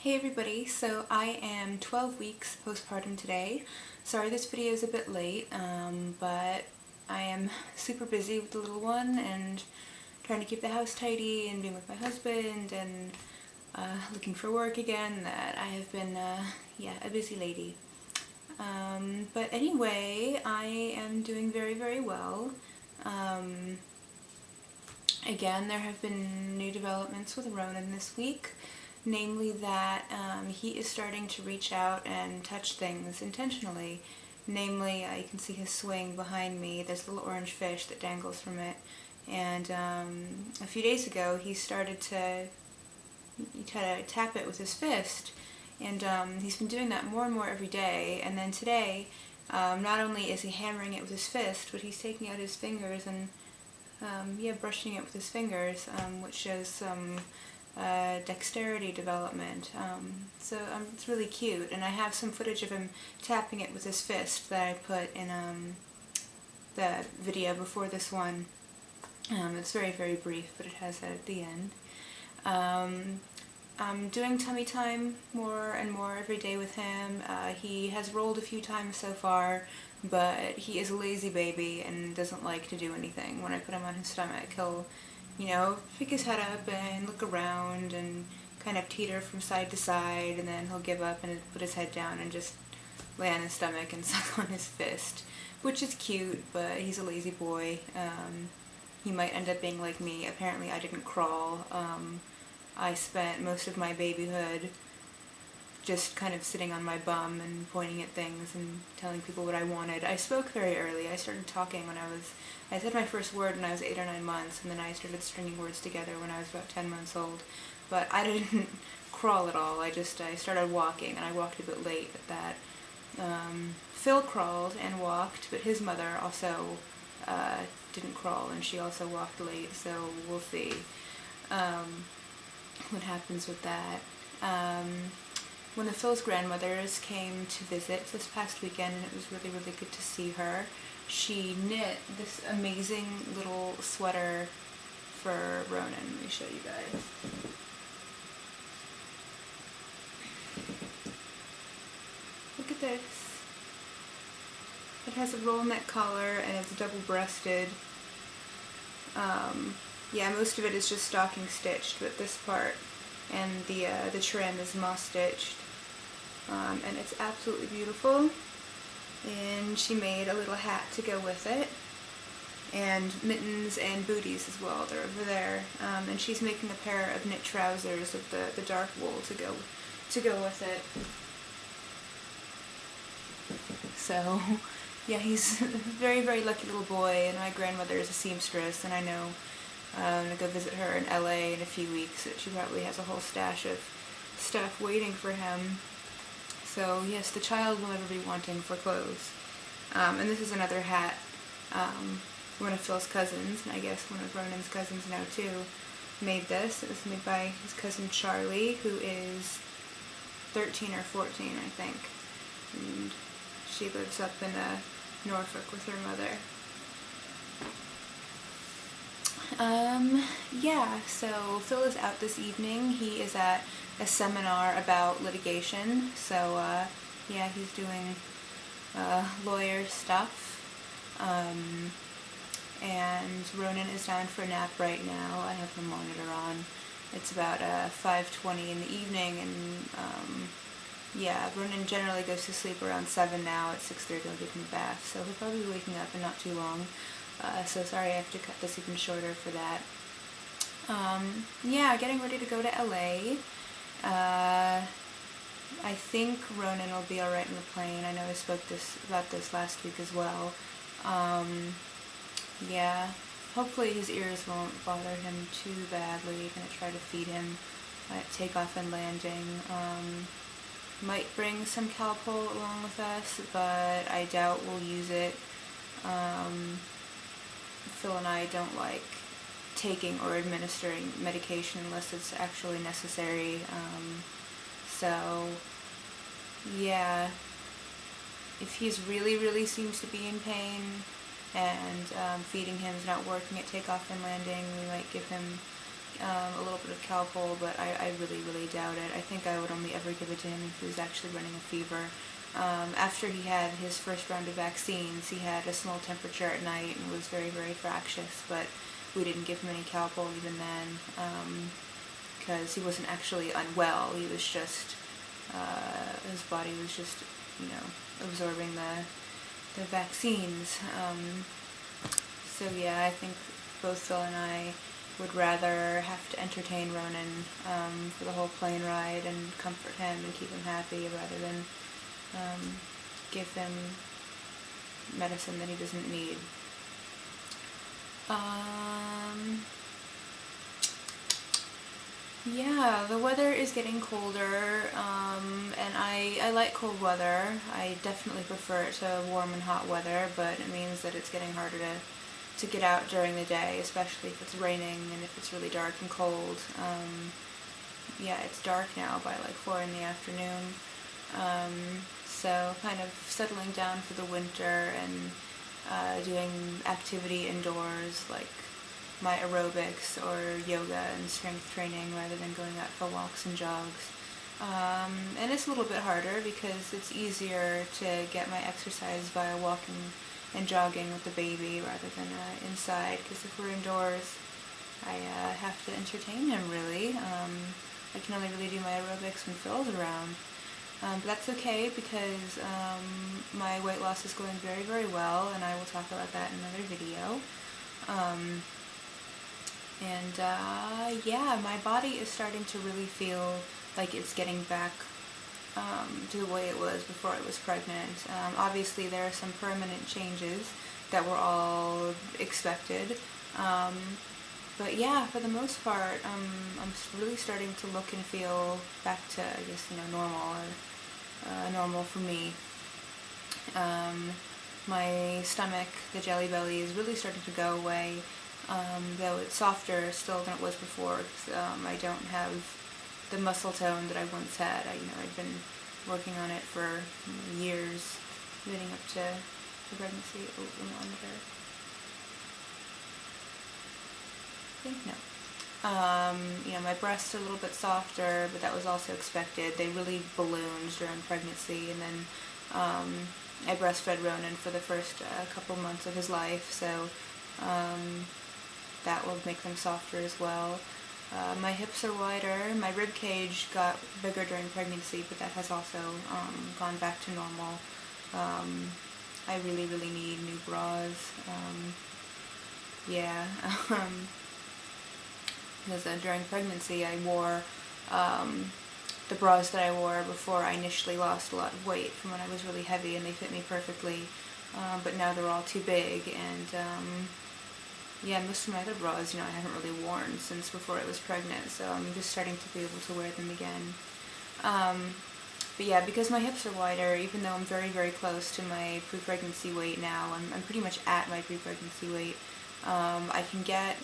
Hey everybody, so I am 12 weeks postpartum today. Sorry this video is a bit late, but I am super busy with the little one and trying to keep the house tidy and being with my husband and looking for work again. That I have been, a busy lady. But anyway, I am doing very, very well. Again, there have been new developments with Ronan this week. Namely that he is starting to reach out and touch things intentionally. Namely, you can see his swing behind me. There's a little orange fish that dangles from it. And a few days ago, he started to tap it with his fist. And he's been doing that more and more every day. And then today, not only is he hammering it with his fist, but he's taking out his fingers and brushing it with his fingers, which shows some dexterity development. So it's really cute, and I have some footage of him tapping it with his fist that I put in the video before this one. It's very, very brief, but it has that at the end. I'm doing tummy time more and more every day with him. He has rolled a few times so far, but he is a lazy baby and doesn't like to do anything. When I put him on his stomach, he'll pick his head up and look around and kind of teeter from side to side, and then he'll give up and put his head down and just lay on his stomach and suck on his fist, which is cute, but he's a lazy boy. He might end up being like me. Apparently I didn't crawl. I spent most of my babyhood just kind of sitting on my bum and pointing at things and telling people what I wanted. I spoke very early. I started talking I said my first word when I was 8 or 9 months, and then I started stringing words together when I was about 10 months old. But I didn't crawl at all. I started walking, and I walked a bit late at that. Phil crawled and walked, but his mother also didn't crawl, and she also walked late, so we'll see what happens with that. One of Phil's grandmothers came to visit this past weekend, and it was really, really good to see her. She knit this amazing little sweater for Ronan. Let me show you guys. Look at this. It has a roll neck collar and it's double-breasted. Most of it is just stocking stitched, but this part and the trim is moss stitched, and it's absolutely beautiful. And she made a little hat to go with it, and mittens and booties as well. They're over there, and she's making a pair of knit trousers of the dark wool to go with it. So yeah, he's a very, very lucky little boy, and my grandmother is a seamstress, and I know I'm going to go visit her in LA in a few weeks. She probably has a whole stash of stuff waiting for him. So yes, the child will never be wanting for clothes. And this is another hat. One of Phil's cousins, and I guess one of Ronan's cousins now too, made this. It was made by his cousin Charlie, who is 13 or 14, I think. And she lives up in Norfolk with her mother. So Phil is out this evening. He is at a seminar about litigation, so he's doing lawyer stuff. And Ronan is down for a nap right now. I have the monitor on. It's about 5:20 in the evening, and Ronan generally goes to sleep around 7 now. At 6:30 I'll give him a bath, so he'll probably be waking up in not too long. So sorry I have to cut this even shorter for that. Getting ready to go to LA. I think Ronan will be alright in the plane. I know I spoke about this last week as well. Hopefully his ears won't bother him too badly. Gonna try to feed him at takeoff and landing. Might bring some Calpol along with us, but I doubt we'll use it. Phil and I don't like taking or administering medication unless it's actually necessary. If he's really seems to be in pain and feeding him is not working at takeoff and landing, we might give him a little bit of Calpol, but I really, really doubt it. I think I would only ever give it to him if he was actually running a fever. After he had his first round of vaccines, he had a small temperature at night and was very, very fractious, but we didn't give him any Calpol even then, because he wasn't actually unwell. He was just, his body was just, absorbing the vaccines. So yeah, I think both Phil and I would rather have to entertain Ronan for the whole plane ride and comfort him and keep him happy rather than give him medicine that he doesn't need. Yeah, the weather is getting colder, and I like cold weather. I definitely prefer it to warm and hot weather, but it means that it's getting harder to get out during the day, especially if it's raining and if it's really dark and cold. Yeah, it's dark now by like 4 in the afternoon, so kind of settling down for the winter and doing activity indoors like my aerobics or yoga and strength training rather than going out for walks and jogs. And it's a little bit harder because it's easier to get my exercise via walking and jogging with the baby rather than inside, because if we're indoors I have to entertain him really. I can only really do my aerobics when Phil's around. But that's okay because my weight loss is going very, very well, and I will talk about that in another video. Yeah, my body is starting to really feel like it's getting back to the way it was before I was pregnant. Obviously there are some permanent changes that were all expected. But yeah, for the most part, I'm really starting to look and feel back to, I guess, normal, or normal for me. My stomach, the jelly belly, is really starting to go away, though it's softer still than it was before, because I don't have the muscle tone that I once had. I'd been working on it for years leading up to the pregnancy. Oh, I'm on there. I think no. My breasts are a little bit softer, but that was also expected. They really ballooned during pregnancy, and then I breastfed Ronan for the first couple months of his life, so that will make them softer as well. My hips are wider. My rib cage got bigger during pregnancy, but that has also gone back to normal. I really, really need new bras. Yeah. Because during pregnancy I wore the bras that I wore before I initially lost a lot of weight from when I was really heavy, and they fit me perfectly, but now they're all too big, and yeah, most of my other bras, I haven't really worn since before I was pregnant, so I'm just starting to be able to wear them again. But yeah, because my hips are wider, even though I'm very, very close to my pre-pregnancy weight now, I'm pretty much at my pre-pregnancy weight, I can get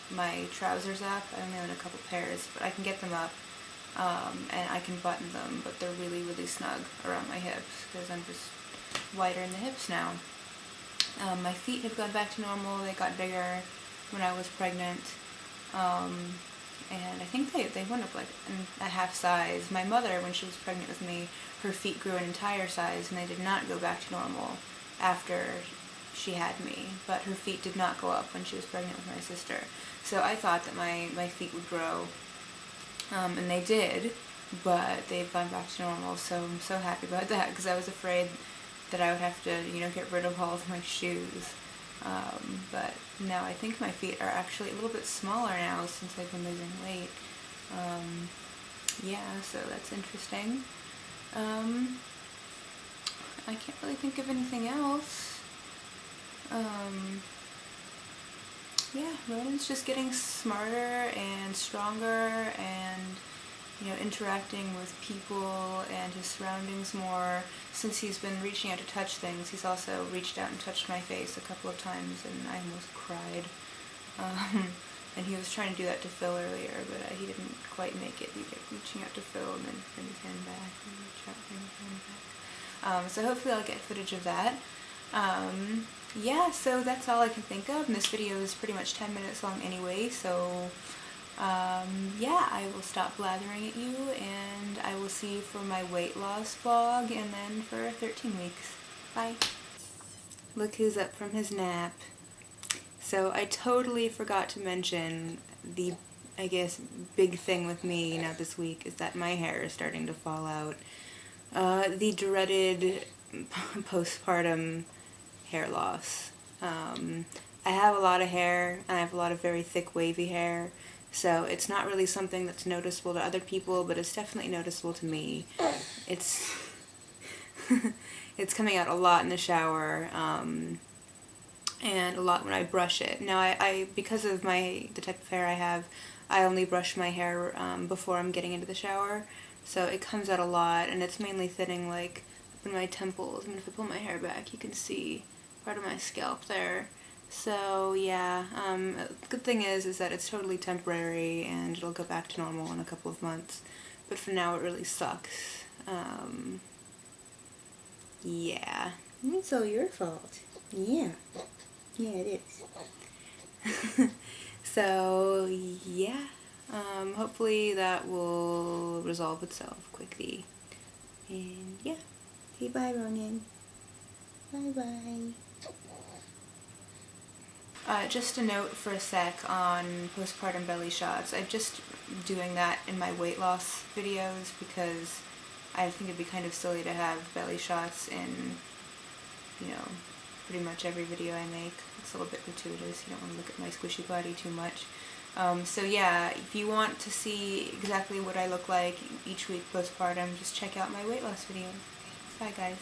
my trousers up. I only own a couple pairs, but I can get them up, and I can button them, but they're really, really snug around my hips because I'm just wider in the hips now. My feet have gone back to normal. They got bigger when I was pregnant, and I think they went up like a half size. My mother, when she was pregnant with me, her feet grew an entire size, and they did not go back to normal after she had me, but her feet did not go up when she was pregnant with my sister. So I thought that my feet would grow, and they did, but they've gone back to normal, so I'm so happy about that, because I was afraid that I would have to, get rid of all of my shoes. But no, I think my feet are actually a little bit smaller now since I've been losing weight. Yeah, so that's interesting. I can't really think of anything else. Yeah, Ronan's just getting smarter and stronger, and interacting with people and his surroundings more. Since he's been reaching out to touch things, he's also reached out and touched my face a couple of times, and I almost cried. And he was trying to do that to Phil earlier, but he didn't quite make it. He kept reaching out to Phil and then bring his hand back and reach out, bring his hand back. So hopefully I'll get footage of that. Yeah, so that's all I can think of, and this video is pretty much 10 minutes long anyway, so Yeah, I will stop blathering at you, and I will see you for my weight loss vlog, and then for 13 weeks. Bye. Look who's up from his nap. So I totally forgot to mention the, I guess, big thing with me now this week is that my hair is starting to fall out. The dreaded postpartum hair loss. I have a lot of hair, and I have a lot of very thick wavy hair, so it's not really something that's noticeable to other people, but it's definitely noticeable to me. It's it's coming out a lot in the shower, and a lot when I brush it. Now, I because of the type of hair I have, I only brush my hair before I'm getting into the shower, so it comes out a lot, and it's mainly thinning like up in my temples. I mean, if I pull my hair back, you can see part of my scalp there. So yeah, good thing is that it's totally temporary, and it'll go back to normal in a couple of months. But for now, it really sucks. Yeah, it's all your fault. Yeah. Yeah, it is. So, yeah, hopefully that will resolve itself quickly. And, yeah. Say bye, Ronan. Bye-bye. Just a note for a sec on postpartum belly shots. I'm just doing that in my weight loss videos because I think it'd be kind of silly to have belly shots in, you know, pretty much every video I make. It's a little bit gratuitous. You don't want to look at my squishy body too much. So yeah, if you want to see exactly what I look like each week postpartum, just check out my weight loss videos. Bye guys.